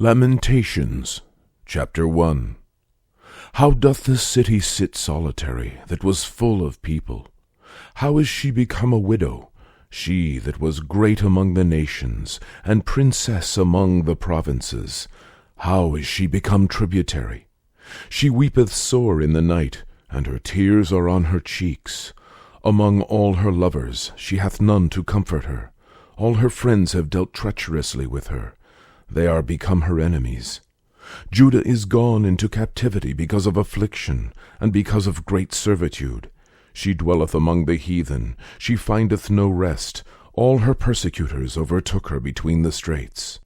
Lamentations, chapter 1. How doth the city sit solitary, that was full of people? How is she become a widow, she that was great among the nations, and princess among the provinces? How is she become tributary? She weepeth sore in the night, and her tears are on her cheeks. Among all her lovers she hath none to comfort her. All her friends have dealt treacherously with her. They are become her enemies. Judah is gone into captivity because of affliction, and because of great servitude. She dwelleth among the heathen, she findeth no rest. All her persecutors overtook her between the straits.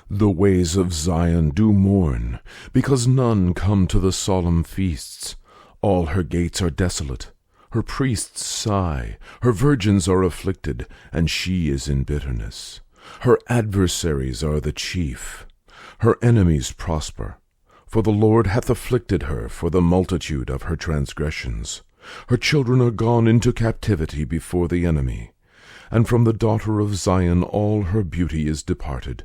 The ways of Zion do mourn, because none come to the solemn feasts. All her gates are desolate. Her priests sigh, her virgins are afflicted, and she is in bitterness. Her adversaries are the chief. Her enemies prosper. For the Lord hath afflicted her for the multitude of her transgressions. Her children are gone into captivity before the enemy. And from the daughter of Zion all her beauty is departed.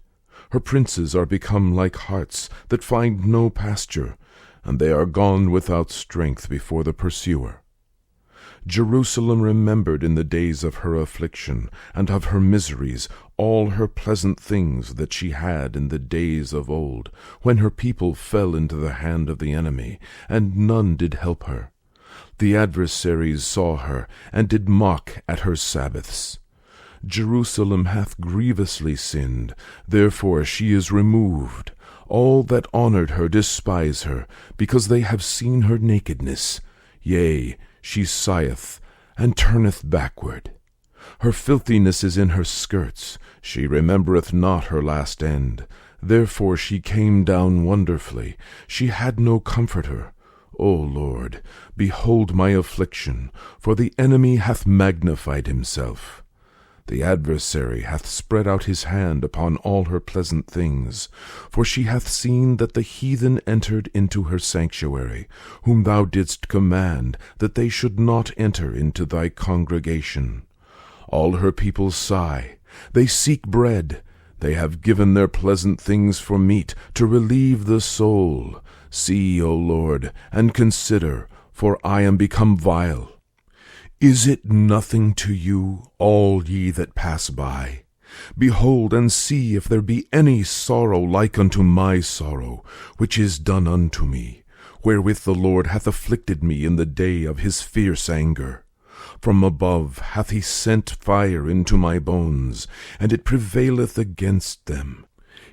Her princes are become like harts that find no pasture, and they are gone without strength before the pursuer. Jerusalem remembered in the days of her affliction, and of her miseries, all her pleasant things that she had in the days of old, when her people fell into the hand of the enemy, and none did help her. The adversaries saw her, and did mock at her Sabbaths. Jerusalem hath grievously sinned, therefore she is removed. All that honored her despise her, because they have seen her nakedness. Yea, she sigheth, and turneth backward. Her filthiness is in her skirts, she remembereth not her last end. Therefore she came down wonderfully, she had no comforter. O Lord, behold my affliction, for the enemy hath magnified himself. The adversary hath spread out his hand upon all her pleasant things, for she hath seen that the heathen entered into her sanctuary, whom thou didst command that they should not enter into thy congregation. All her people sigh, they seek bread, they have given their pleasant things for meat, to relieve the soul. See, O Lord, and consider, for I am become vile. Is it nothing to you, all ye that pass by? Behold and see if there be any sorrow like unto my sorrow, which is done unto me, wherewith the Lord hath afflicted me in the day of his fierce anger. From above hath he sent fire into my bones, and it prevaileth against them.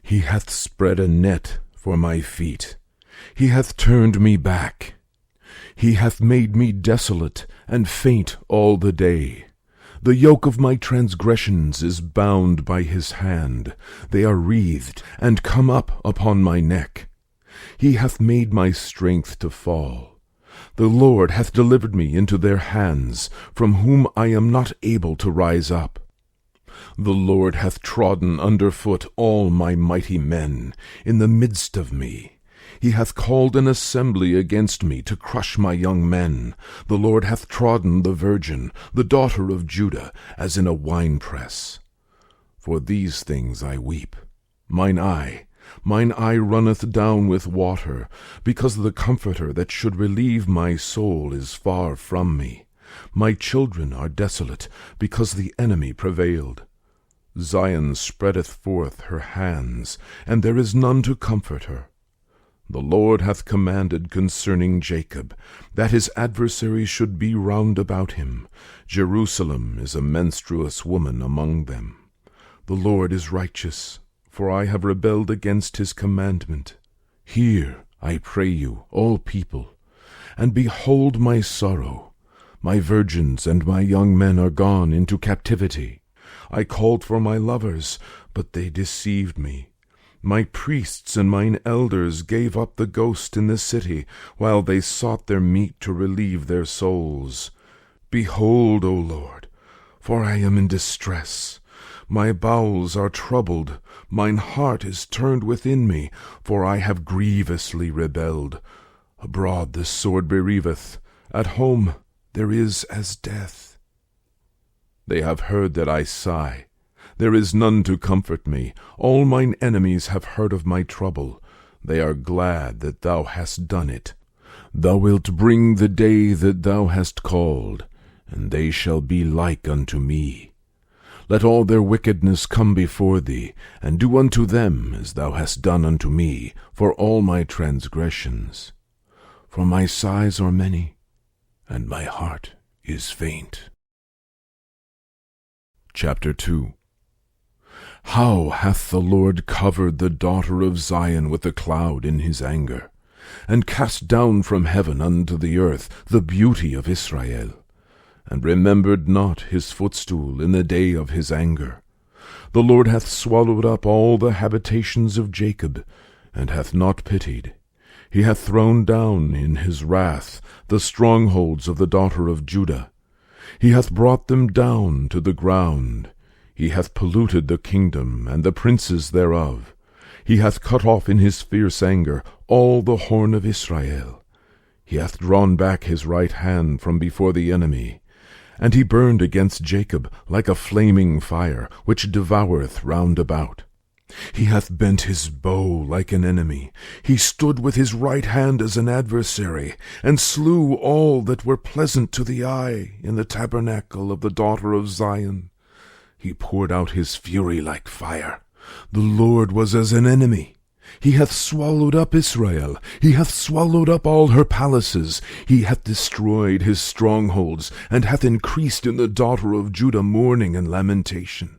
He hath spread a net for my feet. He hath turned me back. He hath made me desolate and faint all the day. The yoke of my transgressions is bound by his hand. They are wreathed and come up upon my neck. He hath made my strength to fall. The Lord hath delivered me into their hands, from whom I am not able to rise up. The Lord hath trodden under foot all my mighty men in the midst of me. He hath called an assembly against me to crush my young men. The Lord hath trodden the virgin, the daughter of Judah, as in a winepress. For these things I weep. Mine eye runneth down with water, because the Comforter that should relieve my soul is far from me. My children are desolate, because the enemy prevailed. Zion spreadeth forth her hands, and there is none to comfort her. The Lord hath commanded concerning Jacob, that his adversaries should be round about him. Jerusalem is a menstruous woman among them. The Lord is righteous, for I have rebelled against his commandment. Hear, I pray you, all people, and behold my sorrow. My virgins and my young men are gone into captivity. I called for my lovers, but they deceived me. My priests and mine elders gave up the ghost in the city, while they sought their meat to relieve their souls. Behold, O Lord, for I am in distress. My bowels are troubled, mine heart is turned within me, for I have grievously rebelled. Abroad the sword bereaveth, at home there is as death. They have heard that I sigh, There is none to comfort me. All mine enemies have heard of my trouble. They are glad that thou hast done it. Thou wilt bring the day that thou hast called, and they shall be like unto me. Let all their wickedness come before thee, and do unto them as thou hast done unto me, for all my transgressions. For my sighs are many, and my heart is faint. Chapter 2. How hath the Lord covered the daughter of Zion with a cloud in his anger, and cast down from heaven unto the earth the beauty of Israel, and remembered not his footstool in the day of his anger. The Lord hath swallowed up all the habitations of Jacob, and hath not pitied. He hath thrown down in his wrath the strongholds of the daughter of Judah. He hath brought them down to the ground. He hath polluted the kingdom and the princes thereof. He hath cut off in his fierce anger all the horn of Israel. He hath drawn back his right hand from before the enemy. And he burned against Jacob like a flaming fire, which devoureth round about. He hath bent his bow like an enemy. He stood with his right hand as an adversary, and slew all that were pleasant to the eye in the tabernacle of the daughter of Zion. He poured out his fury like fire. The Lord was as an enemy. He hath swallowed up Israel. He hath swallowed up all her palaces. He hath destroyed his strongholds, and hath increased in the daughter of Judah mourning and lamentation.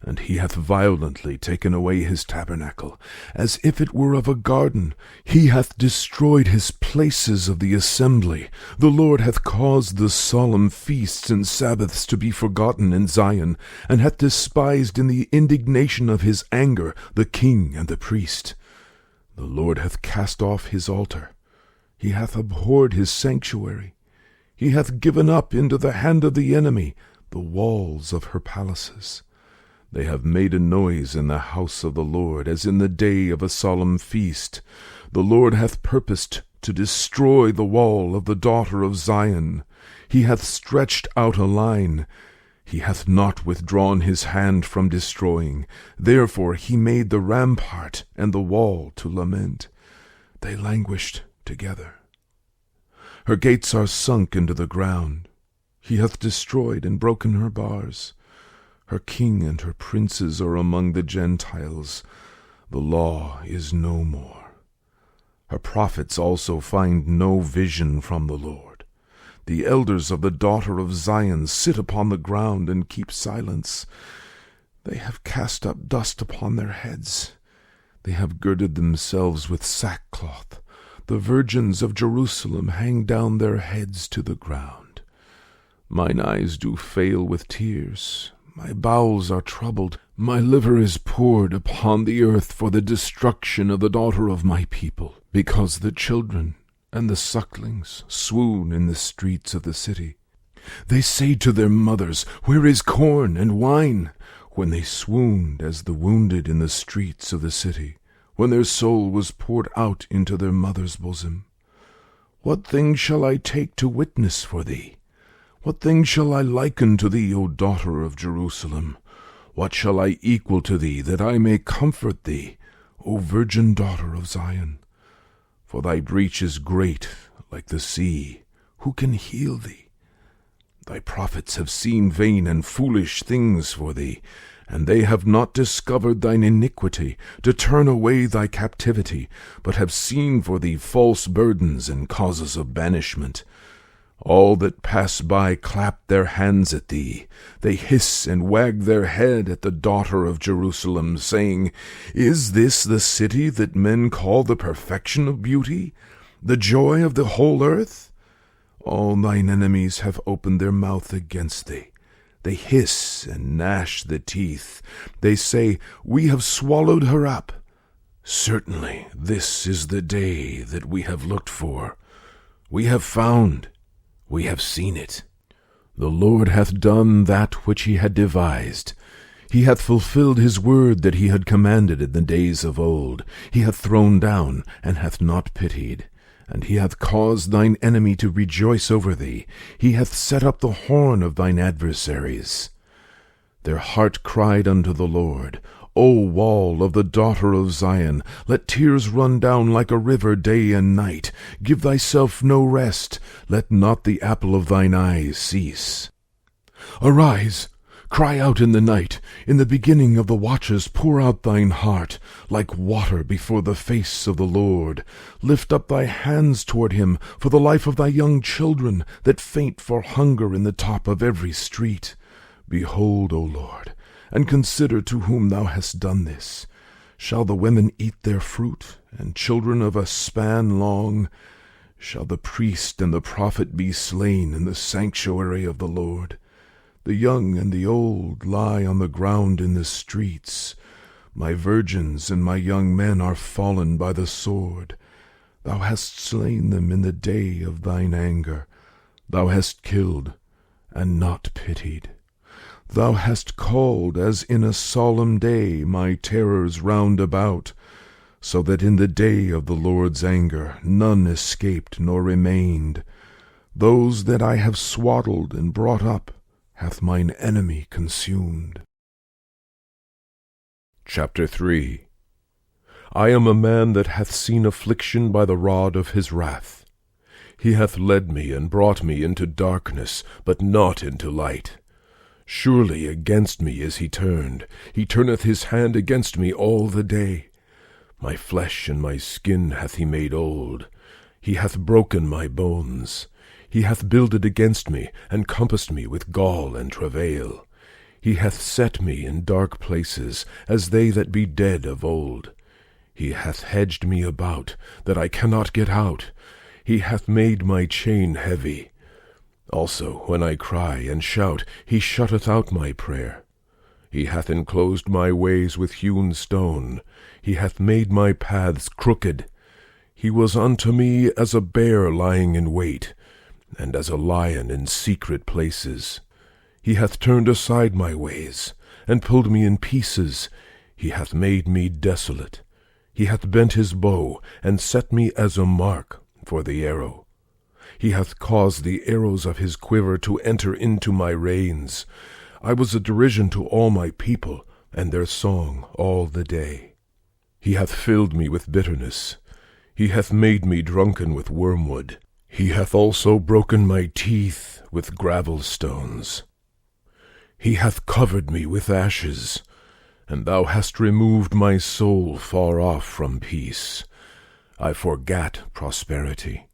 And he hath violently taken away his tabernacle, as if it were of a garden. He hath destroyed his places of the assembly. The Lord hath caused the solemn feasts and Sabbaths to be forgotten in Zion, and hath despised in the indignation of his anger the king and the priest. The Lord hath cast off his altar. He hath abhorred his sanctuary. He hath given up into the hand of the enemy the walls of her palaces. They have made a noise in the house of the Lord, as in the day of a solemn feast. The Lord hath purposed to destroy the wall of the daughter of Zion. He hath stretched out a line. He hath not withdrawn his hand from destroying. Therefore he made the rampart and the wall to lament. They languished together. Her gates are sunk into the ground. He hath destroyed and broken her bars. Her king and her princes are among the Gentiles. The law is no more. Her prophets also find no vision from the Lord. The elders of the daughter of Zion sit upon the ground and keep silence. They have cast up dust upon their heads. They have girded themselves with sackcloth. The virgins of Jerusalem hang down their heads to the ground. Mine eyes do fail with tears. My bowels are troubled. My liver is poured upon the earth for the destruction of the daughter of my people, because the children and the sucklings swoon in the streets of the city. They say to their mothers, Where is corn and wine? When they swooned as the wounded in the streets of the city, when their soul was poured out into their mother's bosom. What thing shall I take to witness for thee? What thing shall I liken to thee, O daughter of Jerusalem? What shall I equal to thee, that I may comfort thee, O virgin daughter of Zion? For thy breach is great, like the sea. Who can heal thee? Thy prophets have seen vain and foolish things for thee, and they have not discovered thine iniquity, to turn away thy captivity, but have seen for thee false burdens and causes of banishment. All that pass by clap their hands at thee. They hiss and wag their head at the daughter of Jerusalem, saying, Is this the city that men call the perfection of beauty, the joy of the whole earth? All thine enemies have opened their mouth against thee. They hiss and gnash the teeth. They say, We have swallowed her up. Certainly this is the day that we have looked for. We have found. We have seen it. The Lord hath done that which he had devised. He hath fulfilled his word that he had commanded in the days of old. He hath thrown down, and hath not pitied. And he hath caused thine enemy to rejoice over thee. He hath set up the horn of thine adversaries. Their heart cried unto the Lord, O wall of the daughter of Zion, let tears run down like a river day and night. Give thyself no rest, let not the apple of thine eyes cease. Arise, cry out in the night, in the beginning of the watches pour out thine heart, like water before the face of the Lord. Lift up thy hands toward him for the life of thy young children, that faint for hunger in the top of every street. Behold, O Lord, and consider to whom thou hast done this. Shall the women eat their fruit, and children of a span long? Shall the priest and the prophet be slain in the sanctuary of the Lord? The young and the old lie on the ground in the streets. My virgins and my young men are fallen by the sword. Thou hast slain them in the day of thine anger. Thou hast killed and not pitied. Thou hast called as in a solemn day my terrors round about, so that in the day of the Lord's anger none escaped nor remained. Those that I have swaddled and brought up hath mine enemy consumed. Chapter 3. I am a man that hath seen affliction by the rod of his wrath. He hath led me and brought me into darkness, but not into light. Surely against me is he turned. He turneth his hand against me all the day. My flesh and my skin hath he made old. He hath broken my bones. He hath builded against me, and compassed me with gall and travail. He hath set me in dark places, as they that be dead of old. He hath hedged me about, that I cannot get out. He hath made my chain heavy. Also, when I cry and shout, he shutteth out my prayer. He hath enclosed my ways with hewn stone. He hath made my paths crooked. He was unto me as a bear lying in wait, and as a lion in secret places. He hath turned aside my ways, and pulled me in pieces. He hath made me desolate. He hath bent his bow, and set me as a mark for the arrow. He hath caused the arrows of his quiver to enter into my reins. I was a derision to all my people, and their song all the day. He hath filled me with bitterness. He hath made me drunken with wormwood. He hath also broken my teeth with gravel stones. He hath covered me with ashes, and thou hast removed my soul far off from peace. I forgat prosperity,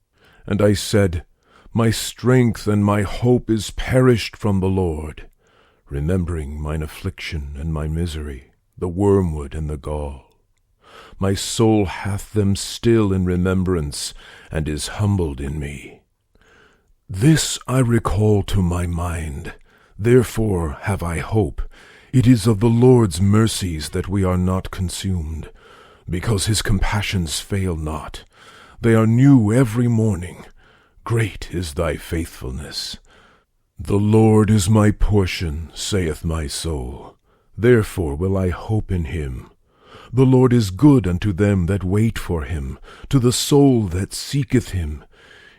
and I said, My strength and my hope is perished from the Lord, remembering mine affliction and my misery, the wormwood and the gall. My soul hath them still in remembrance, and is humbled in me. This I recall to my mind, therefore have I hope. It is of the Lord's mercies that we are not consumed, because his compassions fail not. They are new every morning. Great is thy faithfulness. The Lord is my portion, saith my soul. Therefore will I hope in him. The Lord is good unto them that wait for him, to the soul that seeketh him.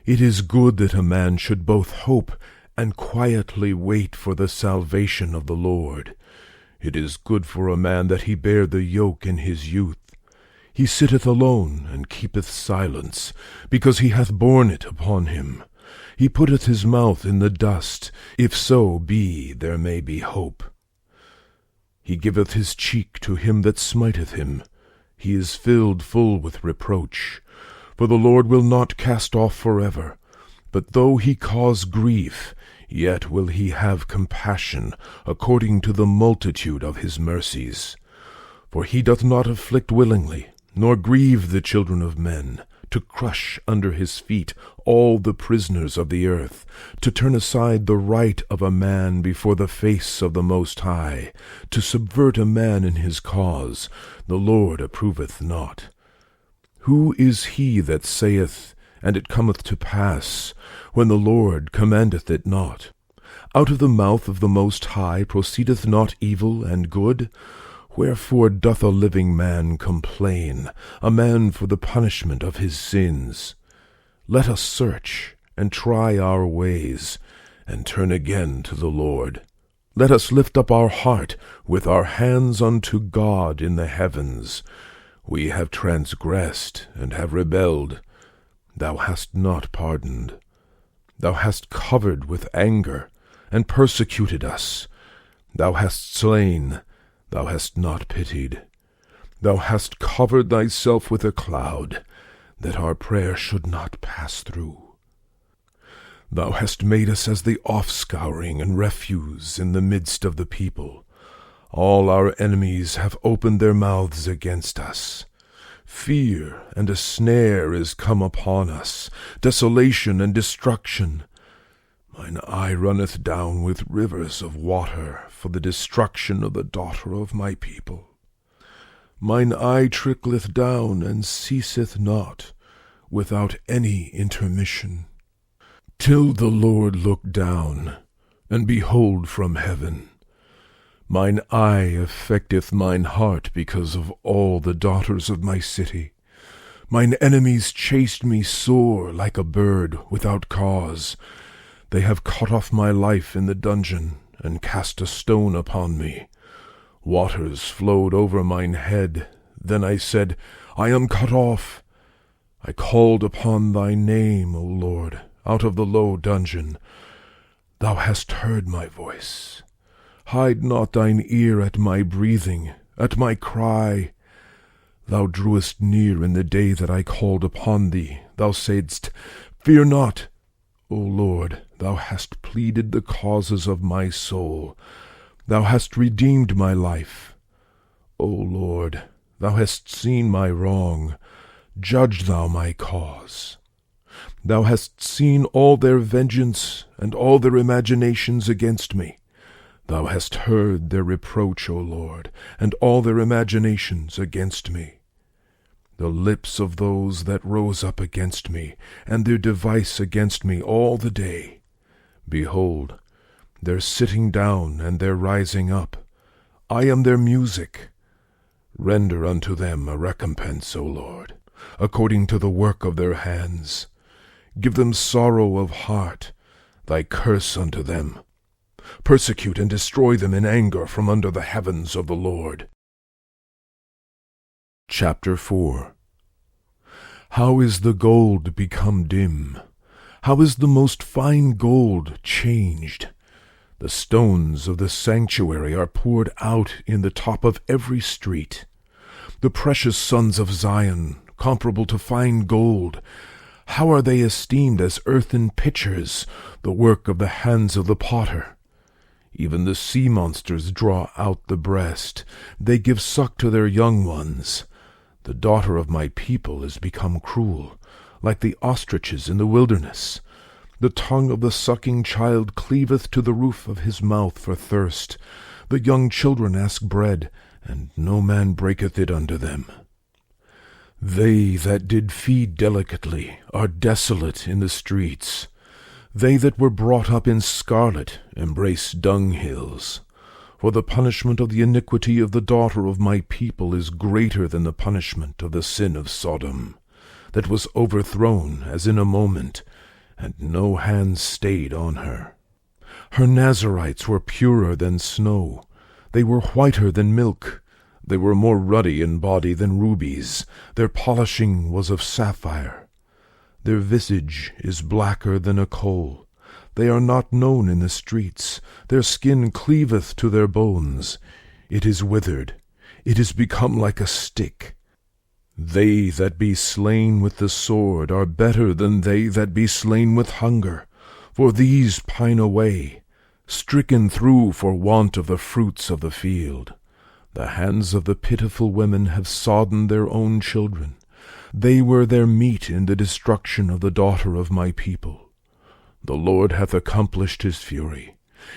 It is good that a man should both hope and quietly wait for the salvation of the Lord. It is good for a man that he bear the yoke in his youth. He sitteth alone, and keepeth silence, because he hath borne it upon him. He putteth his mouth in the dust, if so be there may be hope. He giveth his cheek to him that smiteth him. He is filled full with reproach. For the Lord will not cast off forever. But though he cause grief, yet will he have compassion, according to the multitude of his mercies. For he doth not afflict willingly, nor grieve the children of men, to crush under his feet all the prisoners of the earth, to turn aside the right of a man before the face of the Most High, to subvert a man in his cause, the Lord approveth not. Who is he that saith, and it cometh to pass, when the Lord commandeth it not? Out of the mouth of the Most High proceedeth not evil and good? Wherefore doth a living man complain, a man for the punishment of his sins? Let us search, and try our ways, and turn again to the Lord. Let us lift up our heart with our hands unto God in the heavens. We have transgressed and have rebelled. Thou hast not pardoned. Thou hast covered with anger, and persecuted us. Thou hast slain, thou hast not pitied. Thou hast covered thyself with a cloud, that our prayer should not pass through. Thou hast made us as the offscouring and refuse in the midst of the people. All our enemies have opened their mouths against us. Fear and a snare is come upon us, desolation and destruction. Mine eye runneth down with rivers of water for the destruction of the daughter of my people. Mine eye trickleth down and ceaseth not, without any intermission. Till the Lord look down, and behold from heaven. Mine eye affecteth mine heart because of all the daughters of my city. Mine enemies chased me sore like a bird without cause. They have cut off my life in the dungeon, and cast a stone upon me. Waters flowed over mine head. Then I said, I am cut off. I called upon thy name, O Lord, out of the low dungeon. Thou hast heard my voice. Hide not thine ear at my breathing, at my cry. Thou drewest near in the day that I called upon thee. Thou saidst, Fear not. O Lord, thou hast pleaded the causes of my soul. Thou hast redeemed my life. O Lord, thou hast seen my wrong. Judge thou my cause. Thou hast seen all their vengeance and all their imaginations against me. Thou hast heard their reproach, O Lord, and all their imaginations against me. The lips of those that rose up against me, and their device against me all the day. Behold, their sitting down and their rising up. I am their music. Render unto them a recompense, O Lord, according to the work of their hands. Give them sorrow of heart, thy curse unto them. Persecute and destroy them in anger from under the heavens of the Lord. Chapter 4. How is the gold become dim? How is the most fine gold changed? The stones of the sanctuary are poured out in the top of every street. The precious sons of Zion, comparable to fine gold, how are they esteemed as earthen pitchers, the work of the hands of the potter? Even the sea monsters draw out the breast. They give suck to their young ones. The daughter of my people is become cruel, like the ostriches in the wilderness. The tongue of the sucking child cleaveth to the roof of his mouth for thirst. The young children ask bread, and no man breaketh it unto them. They that did feed delicately are desolate in the streets. They that were brought up in scarlet embrace dunghills. For the punishment of the iniquity of the daughter of my people is greater than the punishment of the sin of Sodom, that was overthrown as in a moment, and no hand stayed on her. Her Nazarites were purer than snow. They were whiter than milk. They were more ruddy in body than rubies. Their polishing was of sapphire. Their visage is blacker than a coal. They are not known in the streets. Their skin cleaveth to their bones. It is withered. It is become like a stick. They that be slain with the sword are better than they that be slain with hunger, for these pine away, stricken through for want of the fruits of the field. The hands of the pitiful women have sodden their own children. They were their meat in the destruction of the daughter of my people. The Lord hath accomplished his fury.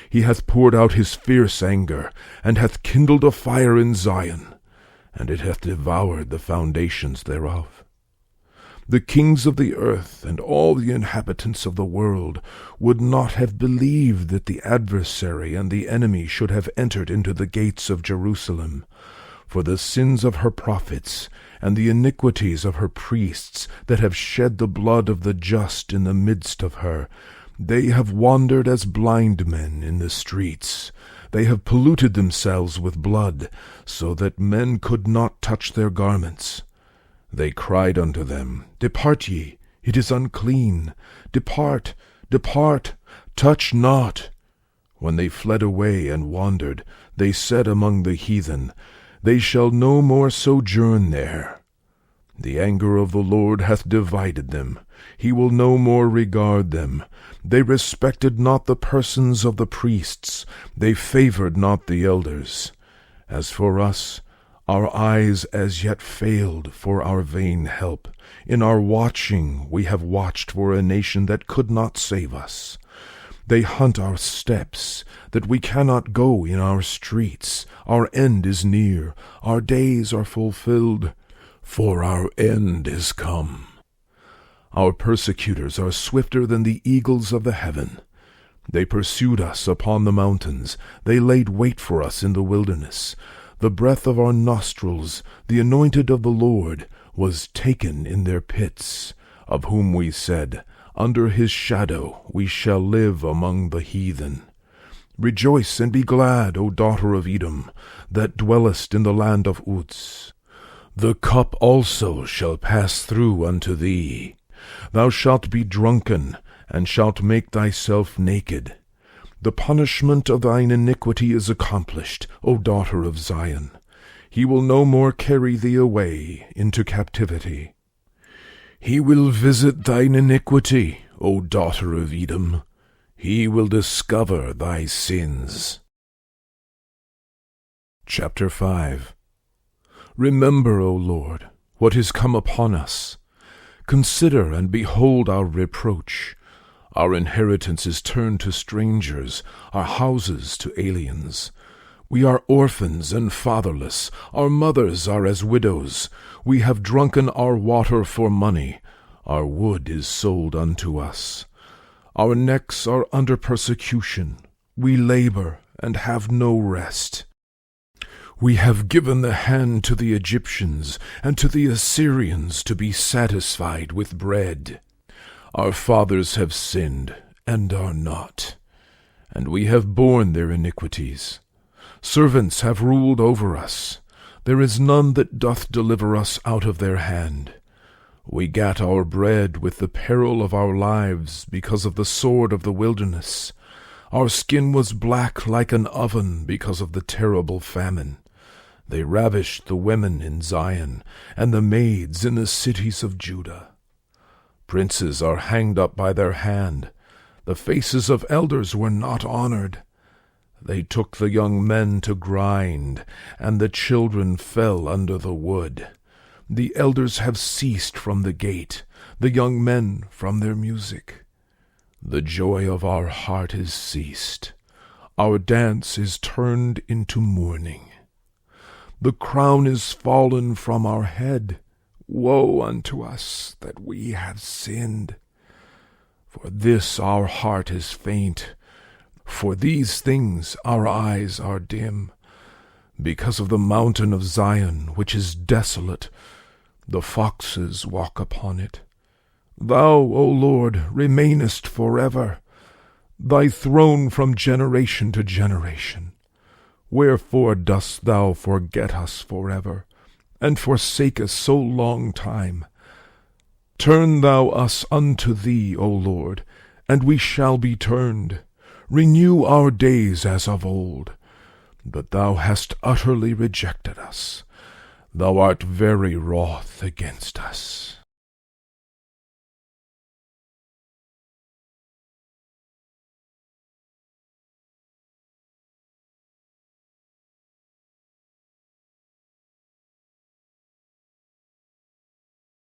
He hath poured out his fierce anger, and hath kindled a fire in Zion, and it hath devoured the foundations thereof. The kings of the earth and all the inhabitants of the world would not have believed that the adversary and the enemy should have entered into the gates of Jerusalem. For the sins of her prophets and the iniquities of her priests that have shed the blood of the just in the midst of her, they have wandered as blind men in the streets. They have polluted themselves with blood, so that men could not touch their garments. They cried unto them, Depart ye, it is unclean. Depart, depart, touch not. When they fled away and wandered, they said among the heathen, They shall no more sojourn there. The anger of the Lord hath divided them. He will no more regard them. They respected not the persons of the priests. They favored not the elders. As for us, our eyes as yet failed for our vain help. In our watching we have watched for a nation that could not save us. They hunt our steps, that we cannot go in our streets. Our end is near, our days are fulfilled, for our end is come. Our persecutors are swifter than the eagles of the heaven. They pursued us upon the mountains, they laid wait for us in the wilderness. The breath of our nostrils, the anointed of the Lord, was taken in their pits, of whom we said, Under his shadow we shall live among the heathen. Rejoice and be glad, O daughter of Edom, that dwellest in the land of Uz. The cup also shall pass through unto thee. Thou shalt be drunken, and shalt make thyself naked. The punishment of thine iniquity is accomplished, O daughter of Zion. He will no more carry thee away into captivity. He will visit thine iniquity, O daughter of Edom. He will discover thy sins. Chapter 5. Remember, O Lord, what is come upon us. Consider and behold our reproach. Our inheritance is turned to strangers, our houses to aliens. We are orphans and fatherless, our mothers are as widows. We have drunken our water for money, our wood is sold unto us. Our necks are under persecution, we labor and have no rest. We have given the hand to the Egyptians, and to the Assyrians to be satisfied with bread. Our fathers have sinned, and are not, and we have borne their iniquities. Servants have ruled over us. There is none that doth deliver us out of their hand. We gat our bread with the peril of our lives, because of the sword of the wilderness. Our skin was black like an oven, because of the terrible famine. They ravished the women in Zion, and the maids in the cities of Judah. Princes are hanged up by their hand. The faces of elders were not honored. They took the young men to grind, and the children fell under the wood. The elders have ceased from the gate, the young men from their music. The joy of our heart is ceased. Our dance is turned into mourning. The crown is fallen from our head. Woe unto us that we have sinned. For this our heart is faint. For these things our eyes are dim. Because of the mountain of Zion, which is desolate, the foxes walk upon it. Thou, O Lord, remainest forever, thy throne from generation to generation. Wherefore dost thou forget us forever, and forsake us so long time? Turn thou us unto thee, O Lord, and we shall be turned. Renew our days as of old. But thou hast utterly rejected us. Thou art very wroth against us.